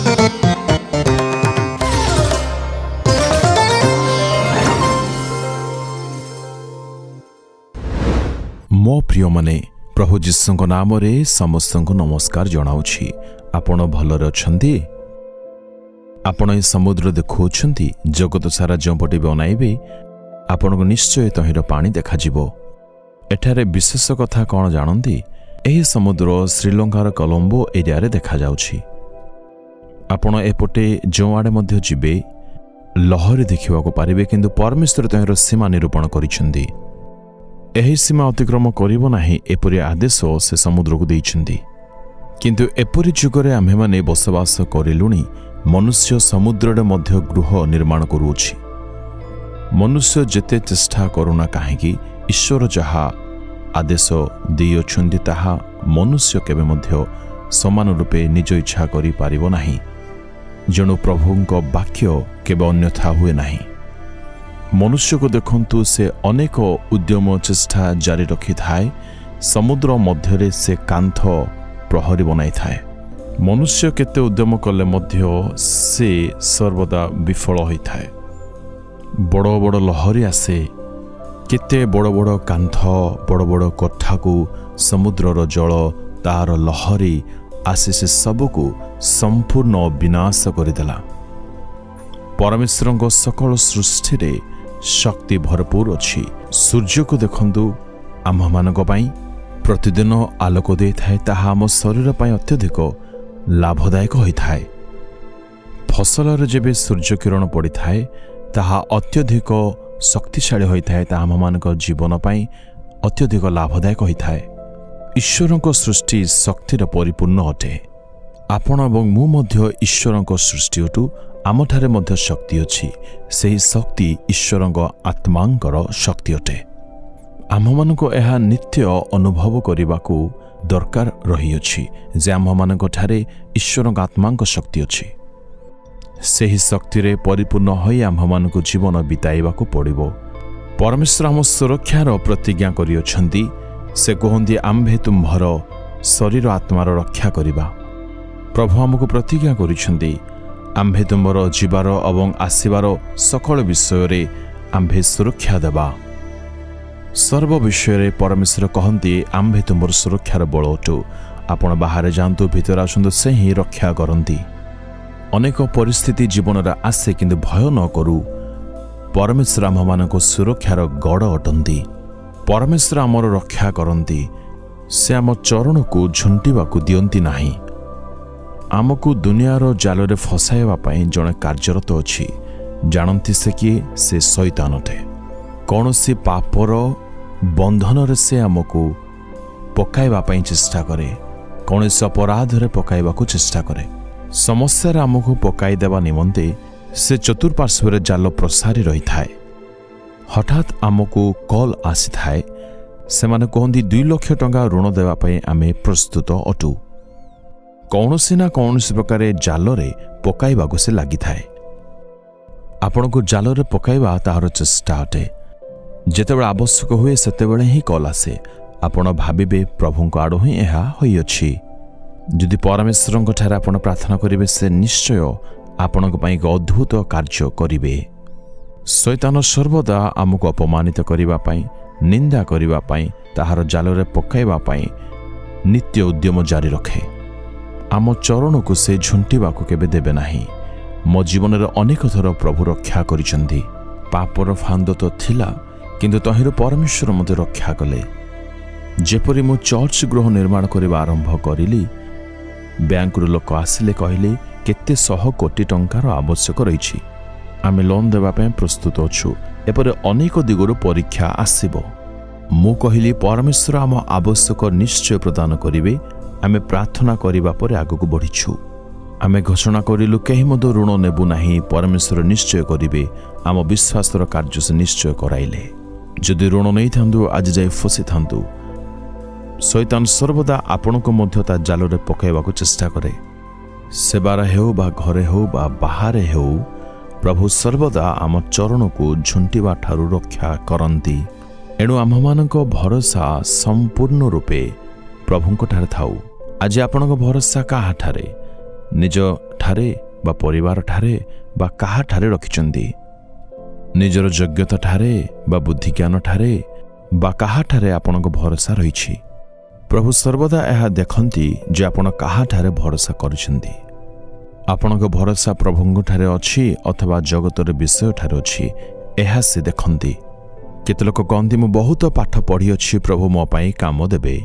मो प्रिय मने प्रभु जीशु नाम रे समस्त नमस्कार जनाऊँगी। आपण भलरे अछंती? आपण ए समुद्र देखुछंती जगत सारा जोपटे भी अनाइबे आपण को निश्चय तहिर पानी देखाजिबो। एठारे विशेष कथा कौन जानती? एही समुद्र श्रीलंकार कोलंबो एरिया रे देखा जाउछि। आपण एपटे जो आड़े मध्य जिबे लहरी देखिबा को पारिबे, किंतु परमेश्वर तहिर सीमा निरूपण करिसेंती। एही सीमा अतिक्रम करिबो नाही एपरि आदेश से समुद्र को दैछंती। किंतु एपरि जुगरे आम्हे माने बसवास करिलुनी मनुष्य समुद्र रे मध्य गृह निर्माण करूछि। मनुष्य जेते चेष्टा करुना काहेकि ईश्वर जहा आदेश देइछंती ताहा मनुष्य केबे मध्य समान रूपे निज इच्छा करि पारिबो नाही। जणु प्रभुंको वाक्य केबे अन्यथा हुए नाही। मनुष्य को देखंतु से अनेक उद्यम चेष्टा जारी रखी थाए, समुद्र मध्यरे से कांथ प्रहरी बनाई थाए। मनुष्य केते उद्यम कले मध्य से सर्वदा विफल होई थाए। बड़ बड़ लहरी आसे, केते बड़ बड़ कांथ बड़ बड़ कोठा को समुद्रर जल तार लहरी आसे से सबको संपूर्ण विनाश करदेला। परमेश्वर सकल सृष्टि रे शक्ति भरपूर अच्छी। सूर्य को देखंतु आम मानक पई प्रतिदिन आलोक दे थाए, ताहा आम शरीर पई अत्यधिक लाभदायक होई थाए। फसल रे जेबे सूर्य किरण पड़ी थाए ताहा अत्यधिक शक्तिशाली होई थाए, ताहा आम मानक जीवन पई अत्यधिक लाभदायक होई थाए। ईश्वरक सृष्टि शक्तिर परिपूर्ण अटे। आपण एवं मु मध्य ईश्वरक सृष्टि अटु आमठारे मध्य शक्ति अछि। सेही शक्ति ईश्वरक आत्मांकर शक्ति अटे। आम मानको एहा नित्य अनुभव करिबाकू दरकार रही अछि जे आम मानक ठारे ईश्वरक आत्मांक शक्ति अछि। सेही शक्ति रे परिपूर्ण होई आम मानको जीवन बिताइबाकू पड़िबो। परमेश्वर आम सुरक्षार प्रतिज्ञा करि अछंती। से कहंती आम्भे तुम्हर शरीर आत्मार रक्षा करिबा। प्रभु आमको प्रतिज्ञा करिसेंती आम्भे तुमर जीवार एवं आसीबार सकल विषय रे आम्भे सुरक्षा देबा। सर्व विषय रे परमेश्वर कहंती आम्भे तुमर सुरक्षार बल अटु। आपण बाहर जांतु भीतर आसंतु से ही रक्षा करंती। अनेक परिस्थिति जीवन रे आसे, किंतु भय न करू। परमेश्वर आम मानको सुरक्षार गड़ अटंती। परमेश्वर आमर रक्षा करंती। से आम चरण को झुंटिबाकू दियंती नाही। आमको दुनियार जाल रे फसाइबा पई जणे कार्यरत अछि। जानती से कि से शैतान अटे। कौनसी पापर बंधन रे से आमको पकाइबा पई चेष्टा करे, कौनसी अपराध रे पकाइबाकू चेष्टा करे। समस्या रे आमको पकाई देबा निमंते से चतुर्पार्श्व रे जाल प्रसारी रही थाए। हठात आमको कॉल आसी थाए। से माने कहंदी 2 लाख टंका ऋण देबा पई आमे प्रस्तुत अटु। कौनसी ना कौनसी प्रकार जाल रे पकाइबाकू से लगी थाए। आपण को जाल रे पकाइबा तार चेष्टा अटे। जेतेबेले आवश्यक हुए सेतेबेले ही कॉल आसे। आपण भाबिबे प्रभुंक आडो ही एहा होई अछि। जदि परमेश्वरंक ठारे आपण प्रार्थना करिवे से निश्चय आपणक पई एक अद्भुत कार्य करिवे। शैतान सर्वदा आमको अपमानित करिबा पई, निंदा करिबा पई, ताहार जाल रे पकाइबा पई नित्य उद्यम जारी रखे। आम चरण को से झुंटिबाकू केबे देबे नाही। मो जीवन रे अनेक थर प्रभु रक्षा करिसेंती। पापर फांद तो थिला, किंतु तहिर परमेश्वर मते रक्षा कले। जेपरि मु चर्च गृह निर्माण करबा आरंभ करिली, बैंक लोक आसिले कहले केते 100 कोटी टंकार आवश्यक रहिछि। आमे लोन देबा पे प्रस्तुत अछु। एपरे अनेक दिगरु परीक्षा आसीबो। मु कहिली परमेश्वर आम आवश्यक निश्चय प्रदान करिवे। आमे प्रार्थना करिबा परे आगु बढ़िछु। आमे घोषणा करिलु केहि मदो ऋण नेबु नाही, परमेश्वर निश्चय करिवे। आम विश्वासर कार्य से निश्चय कराइले। जदि ऋण नहीं थांदु आज जाय फसी थांदु। शैतान सर्वदा आपनको मध्य ता जाल रे पकाइबाकू चेष्टा करे। सेबार हेउ बा घरे हेउ बा बाहरे हेउ, प्रभु सर्वदा आम चरण को झुंटिबा ठारू रक्षा करंती। एणु आम मानक भरोसा संपूर्ण रूपे प्रभुंक ठारे थाउ। आज आपणक भरोसा काहा ठारे? निज ठारे बा परिवार ठारे बा काहा ठारे रखिचंदी निजर योग्यता ठारे बा बुद्धि ज्ञान ठारे बा काहा ठारे आपणक भरोसा रहिछि प्रभु सर्वदा यह देखंती जे आपण काहा ठारे भरोसा करिसेंती आपणक भरोसा प्रभुଙ୍କ ठारे अछि अथवा जगतर विषय ठारे अछि एहा से देखंती केते लोक कहंती मु बहुत पाठ पढ़ी अछि प्रभु मो पई काम देबे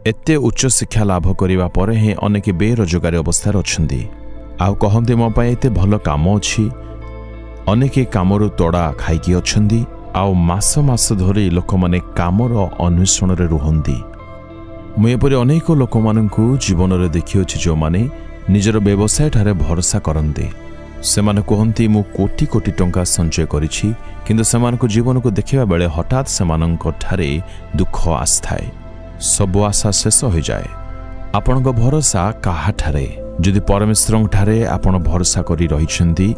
एते उच्च शिक्षा लाभ करिवा परे हे अनेक बेरोजगारी अवस्था अछंती आ कहंती मो पई एते भलो काम अछि अनेक कामरु तोड़ा खाइकी अछंती आ मास मास धरि लोक माने कामर अन्वेषण रे रुहंती मु एपरि अनेक लोक माननकु जीवन रे देखि अछि जो माने निजर व्यवसाय ठारे भरोसा करंती सेमाने कहंती मु कोटी कोटी टंका संचय करिछि किंतु सेमानको जीवन को देखिबा बेले हठात सेमाननको ठारे दुख आस्थाय सब आशा शेष हो जाए आपणक भरोसा काहा ठारे जदि परमेश्वर ठारे आपण भरोसा करी रहिछंती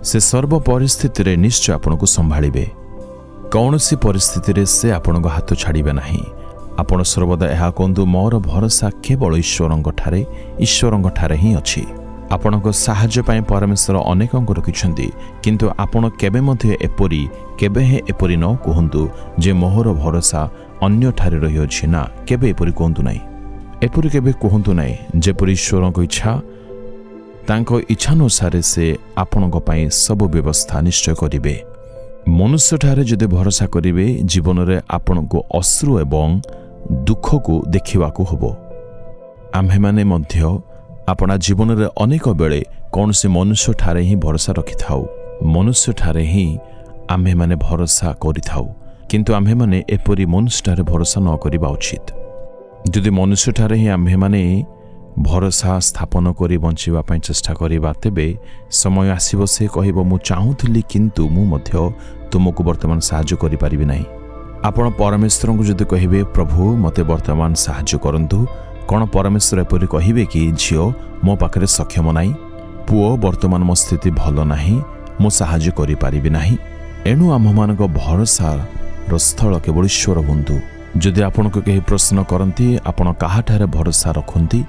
से सर्व परिस्थिति रे निश्चय आपणको संभाळिबे कौनसी परिस्थिति रे से आपणको हाथ छाड़िबे नाही आपण सर्वदा एहा कोंदु मोर भरोसा केवल ईश्वरଙ୍କ ठारे ही अछि आपणको साहाय्य पय परमेश्वर अनेकंक रखिछंती किंतु आपण केबे मध्ये एपरि न कहंतु जे मोहर भरोसा अन्य ठारे रहि अछि ना केबे एपरि कहंतु नाही एपरि केबे कहंतु नाही जेपरि ईश्वरଙ୍କ इच्छा तांको इच्छानुसार से आपणको पय सब व्यवस्था निश्चय करिवे मनुष्य ठारे जदि भरोसा करिवे जीवन रे आपणको अश्रु एवं दुख को देखिवा को हबो आम्हे माने मध्य आपणा जीवन रे अनेक बेले कौन से मनुष्य ठारे ही भरोसा रखि थाउ मनुष्य ठारे ही आम्हे माने भरोसा करि थाउ किंतु आम्हे माने एपरि मनुष्य ठारे भरोसा न करिबा उचित जदि मनुष्य ठारे ही आम्हे माने भरोसा स्थापन करी बंचिबा पय चेष्टा करिबा तेबे समय आसीबो से कहिबो मु चाहूथिली किंतु मु मध्य तुमको वर्तमान साहाय्य करि परिबि नाही आपण परमेश्वर को जदि कहिबे प्रभु मते वर्तमान साहाय्य करंतु कोन परमेश्वर एपरि कहिबे कि झियो मो पाखरे सक्षम नाही पुओ वर्तमान मो स्थिति भलो नाही मु साहाय्य करि परिबि नाही एनु आममानक भरोसा र स्थल केवल ईश्वर बंधु जदि आपनको केही प्रश्न करंती आपण काहा ठारे भरोसा रखंती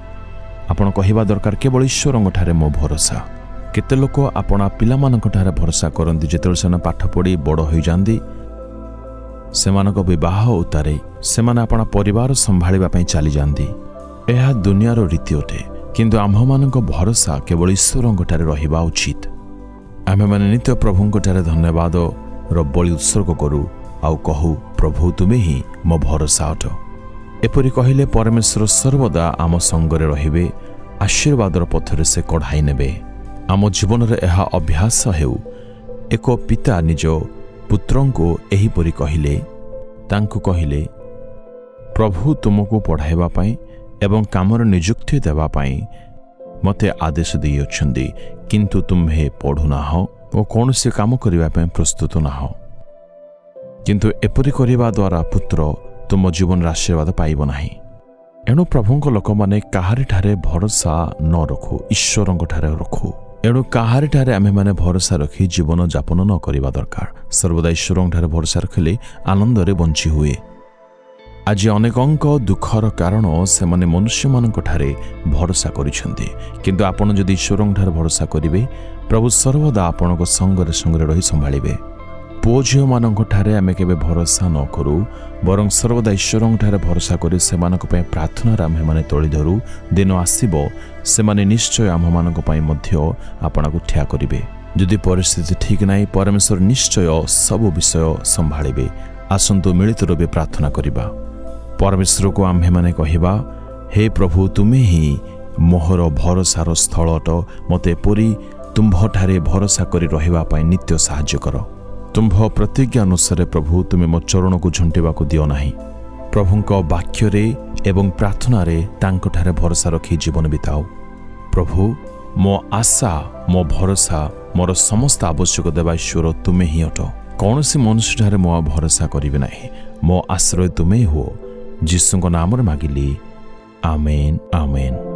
आपण कहिबा दरकार केवल ईश्वरଙ୍କ ठारे मो भरोसा केते लोक आपण पिलामानଙ୍କ ठारे भरोसा करंती जेतेल सेना पाठ पढी बड़ होई जांदी सेमानक विवाह उतारे सेमाने आपण परिवार संभाळिबा पय चली जांदी एहा दुनियार रीति अटे किंतु आम्भमानक भरोसा केवल ईश्वरଙ୍କ ठारे रहिबा उचित आमे माने नित्य प्रभुଙ୍କ ठारे धन्यवाद र बलि उत्सर्ग करू आउ कहू प्रभु तुमे ही मो भरोसा अट एपरि कहिले परमेश्वर सर्वदा आम संगरे रहिबे आशीर्वादर पथरे से कढ़ाई नेबे आम जीवन रे एहा अभ्यास हेउ एक पिता निज पुत्रंको एही परि कहिले तांको कहिले प्रभु तुमको पढ़ाइबा पई एवं कामर नियुक्ति देबा पई मते आदेश दै अछंदी किंतु तुम्हे पढ़ुना हो ओ कौन से काम करिबा पई प्रस्तुत ना हो किंतु एपरि करिबा द्वारा पुत्र तुम जीवन आशीर्वाद पाइब नाही एणु प्रभुଙ୍କ लोक माने काहारि ठारे भरोसा न रखु ईश्वरଙ୍କ ठारे रखु एणु काहारि ठारे आमे माने भरोसा रखी जीवन यापन न करिबा दरकार सर्वदा ईश्वरଙ୍କ ठारे भरोसा रखले आनंद रे बंची हुए आज अनेकंक दुखर कारण से माने मनुष्य मानक ठारे भरोसा करिसेंती किंतु आपण जदि ईश्वरଙ୍କ ठारे भरोसा करिवे प्रभु सर्वदा आपणक संगरे संगरे रही संभाळिबे पुओ झियो मानक ठारे आमे केबे भरोसा न करू बरं सर्वदा ईश्वरଙ୍କ ठारे भरोसा करी सेमानक पय प्रार्थना आमे माने तोଳି धरू दिन आसीबो सेमाने निश्चय आम मानक पय मध्य आपणाकु ठिया करिवे जदि परिस्थिति ठीक नाही परमेश्वर निश्चय सब विषय संभाळिबे आसंतु मिलित रूपे प्रार्थना करिबा परमेश्वर को आम्हे माने कहिबा हे प्रभु तुमे ही मोहर भरोसार स्थल अट मते पुरी तुम्भ ठारे भरोसा करी रहिबा पय नित्य साहाय्य कर तुम्भ प्रतिज्ञा अनुसार प्रभु तुमे मो चरण को झंटेबा को दियो नाही प्रभुଙ୍କ वाक्य रे एवं प्रार्थना रे तांको ठारे भरोसा रखी जीवन बिताओ प्रभु मो आशा मो भरोसा मोर समस्त आवश्यक देवा ईश्वर तुमे ही अट कौन सी मनुष्य ठारे मो भरोसा करिवे नाही मो आश्रय तुमे हो जीसुଙ୍କ नाम रे मागिली आमेन आमेन।